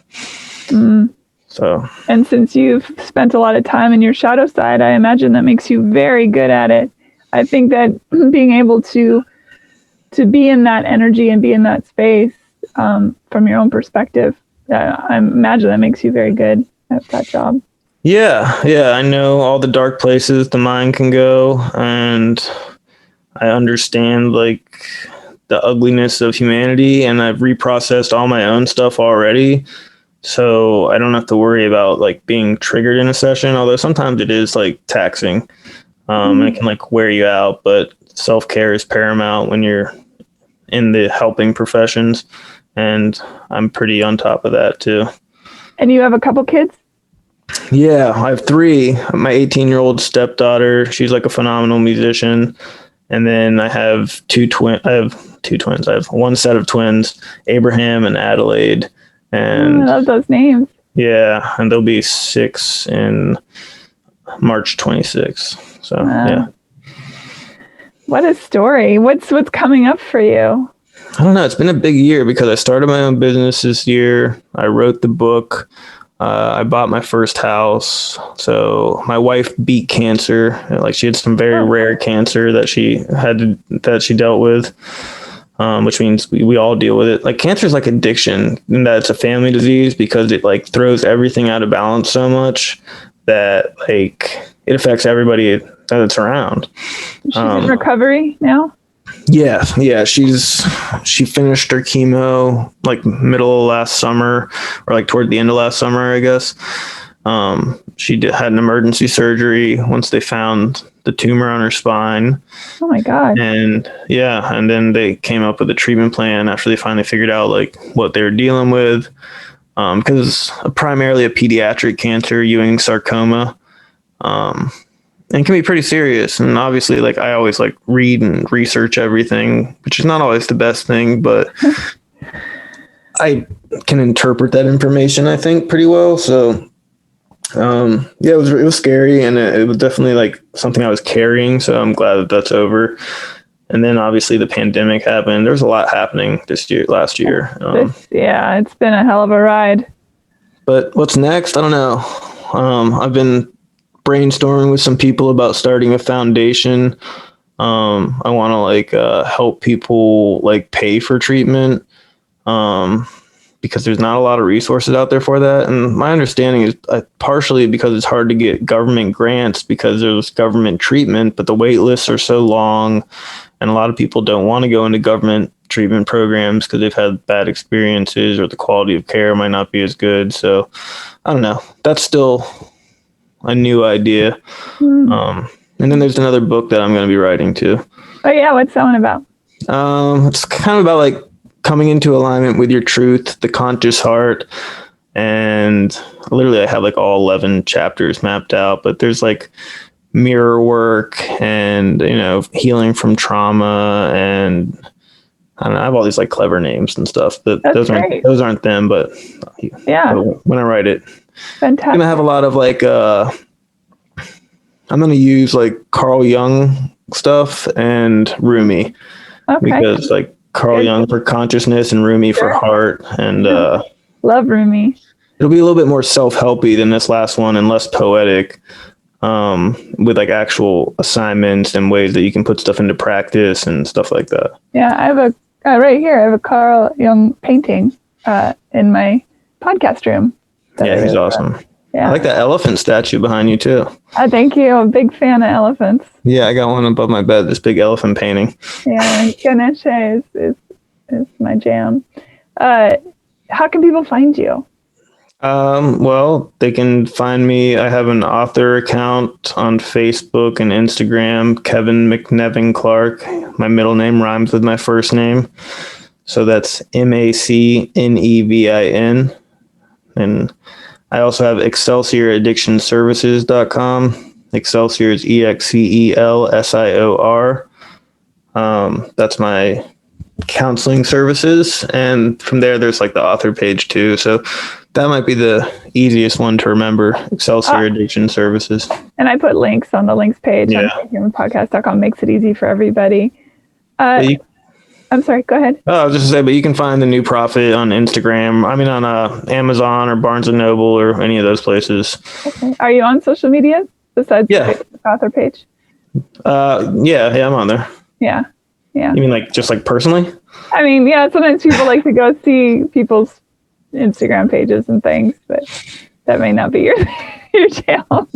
Mm. So. And since you've spent a lot of time in your shadow side, I imagine that makes you very good at it. I think that being able to be in that energy and be in that space, from your own perspective, I imagine that makes you very good at that job. Yeah, I know all the dark places the mind can go, and I understand like the ugliness of humanity, and I've reprocessed all my own stuff already, so I don't have to worry about like being triggered in a session, although sometimes it is like taxing. And it can like wear you out, but self-care is paramount when you're in the helping professions. And I'm pretty on top of that too. And you have a couple kids? Yeah, I have three. My 18-year-old stepdaughter, she's like a phenomenal musician. And then I have I have two twins. I have one set of twins, Abraham and Adelaide. And I love those names. yeah, and they'll be 6 in March 26th. So yeah. What a story. What's coming up for you? I don't know. It's been a big year because I started my own business this year. I wrote the book. I bought my first house. So my wife beat cancer. Like she had some very rare cancer that she dealt with, which means we all deal with it. Like cancer is like addiction, and that's a family disease because it like throws everything out of balance so much that like it affects everybody that it's around. She's in recovery now? Yeah. She finished her chemo like middle of last summer, or like toward the end of last summer, I guess. She had an emergency surgery once they found the tumor on her spine. Oh my God. And yeah, and then they came up with a treatment plan after they finally figured out like what they were dealing with. Because it's primarily a pediatric cancer, Ewing sarcoma. And can be pretty serious. And obviously, like I always like read and research everything, which is not always the best thing, but I can interpret that information, I think, pretty well. So, yeah, it was scary, and it was definitely like something I was carrying. So I'm glad that that's over. And then obviously the pandemic happened. There was a lot happening last year. Yeah, it's been a hell of a ride. But what's next? I don't know. I've been brainstorming with some people about starting a foundation. I want to like help people like pay for treatment, because there's not a lot of resources out there for that. And my understanding is partially because it's hard to get government grants because there's government treatment, but the wait lists are so long, and a lot of people don't want to go into government treatment programs because they've had bad experiences or the quality of care might not be as good. So I don't know. That's still a new idea. And then there's another book that I'm going to be writing too. Oh yeah, what's that one about? It's kind of about like coming into alignment with your truth, the conscious heart, and literally I have like all 11 chapters mapped out, but there's like mirror work and healing from trauma, and I don't know, I have all these like clever names and stuff, but those aren't them, but yeah, when I write it, fantastic. I'm gonna have a lot of like I'm gonna use like Carl Jung stuff and Rumi, because like Carl Jung for consciousness and Rumi for heart, and love Rumi. It'll be a little bit more self-helpy than this last one and less poetic, with like actual assignments and ways that you can put stuff into practice and stuff like that. Yeah, I have right here. I have a Carl Jung painting in my podcast room. Yeah, he's awesome. Yeah. I like that elephant statue behind you too. Thank you. I'm a big fan of elephants. Yeah, I got one above my bed, this big elephant painting. Yeah, Ganesha is my jam. How can people find you? Well, they can find me. I have an author account on Facebook and Instagram, Kevin McNevin Clark. My middle name rhymes with my first name. So that's MacNevin. And I also have ExcelsiorAddictionServices.com. Excelsior is EXCELSIOR. That's my counseling services. And from there's like the author page too. So that might be the easiest one to remember, Excelsior Addiction Services. And I put links on the links page on humanpodcast.com. Makes it easy for everybody. I'm sorry, go ahead. Oh, I was just going to say, but you can find The New Prophet on Instagram. I mean, on Amazon or Barnes & Noble or any of those places. Okay. Are you on social media besides the author page? Yeah, I'm on there. Yeah. You mean like just like personally? I mean, yeah, sometimes people like to go see people's Instagram pages and things, but that may not be your channel.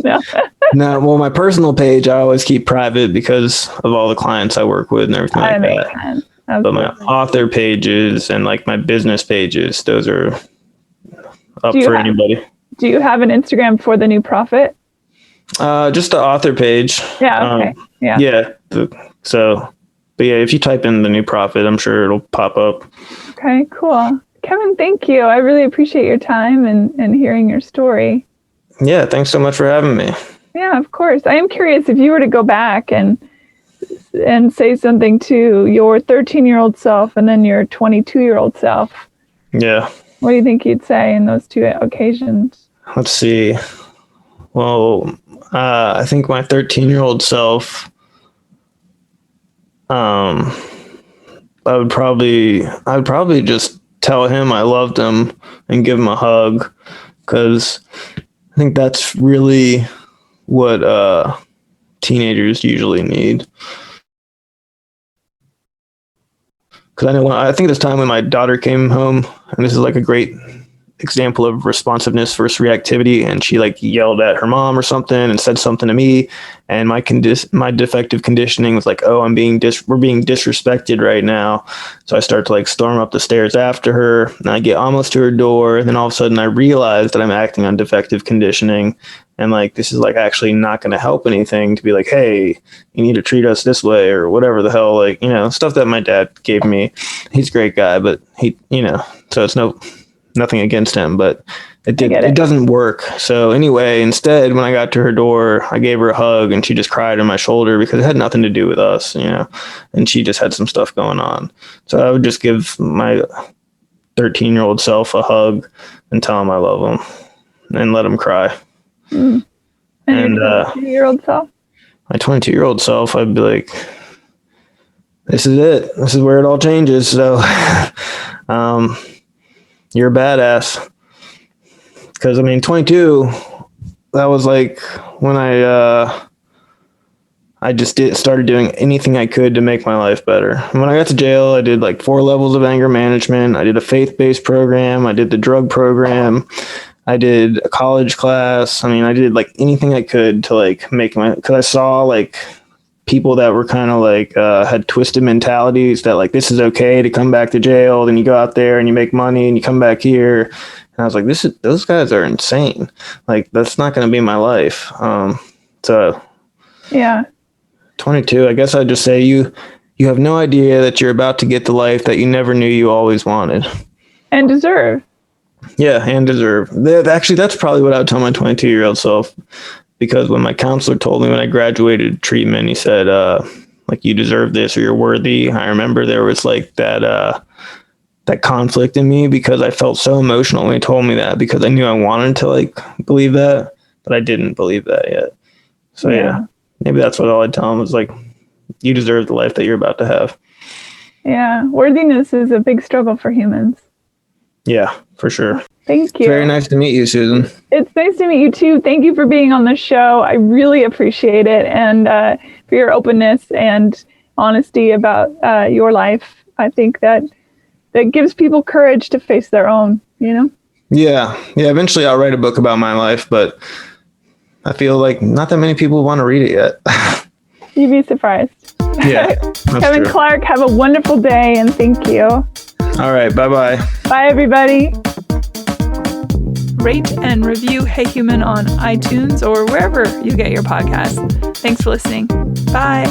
No, well, my personal page I always keep private because of all the clients I work with and everything like that. Sense. But my author pages and like my business pages, those are up for anybody. Do you have an Instagram for The New Prophet? Just the author page. Yeah. Okay. Yeah. Yeah. But yeah, if you type in The New Prophet, I'm sure it'll pop up. Okay, cool. Kevin, thank you. I really appreciate your time and hearing your story. Yeah. Thanks so much for having me. Yeah, of course. I am curious if you were to go back and say something to your 13-year-old self and then your 22-year-old self. Yeah. What do you think you'd say in those two occasions? Let's see. Well, I think my 13-year-old self, I'd probably just tell him I loved him and give him a hug, because I think that's really what teenagers usually need. Because I think this time when my daughter came home, and this is like a great example of responsiveness versus reactivity, and she like yelled at her mom or something and said something to me, and my defective conditioning was like, oh, we're being disrespected right now. So I start to like storm up the stairs after her, and I get almost to her door, and then all of a sudden I realize that I'm acting on defective conditioning, and like this is like actually not going to help anything to be like, hey, you need to treat us this way or whatever the hell, like, stuff that my dad gave me. He's a great guy, but he, so it's nothing against him, but it doesn't work. So anyway, instead, when I got to her door, I gave her a hug, and she just cried on my shoulder because it had nothing to do with us, and she just had some stuff going on. So I would just give my 13-year-old self a hug and tell him I love him and let him cry. And your 22-year-old self? My 22-year-old self, I'd be like, this is it. This is where it all changes. So, you're a badass. Because 22, that was like when I just started doing anything I could to make my life better. When I got to jail, I did like 4 levels of anger management. I did a faith-based program. I did the drug program. I did a college class. I did like anything I could to like because I saw like people that were kind of like had twisted mentalities that like, this is okay to come back to jail. Then you go out there and you make money and you come back here. And I was like, those guys are insane. Like, that's not going to be my life. So yeah, 22, I guess I'd just say you have no idea that you're about to get the life that you never knew you always wanted. And deserve. Yeah, and deserve. Actually, that's probably what I would tell my 22-year-old self. Because when my counselor told me when I graduated treatment, he said, like, you deserve this or you're worthy. I remember there was like that conflict in me because I felt so emotional when he told me that, because I knew I wanted to like believe that, but I didn't believe that yet. So yeah, maybe that's what all I'd tell him was like, you deserve the life that you're about to have. Yeah. Worthiness is a big struggle for humans. Yeah, for sure. Thank you. It's very nice to meet you, Susan. It's nice to meet you too. Thank you for being on the show. I really appreciate it. And for your openness and honesty about your life. I think that gives people courage to face their own, Yeah. Eventually I'll write a book about my life, but I feel like not that many people want to read it yet. You'd be surprised. Yeah. Kevin true. Clark, have a wonderful day and thank you. All right. Bye-bye. Bye, everybody. Rate and review Hey Human on iTunes or wherever you get your podcasts. Thanks for listening. Bye.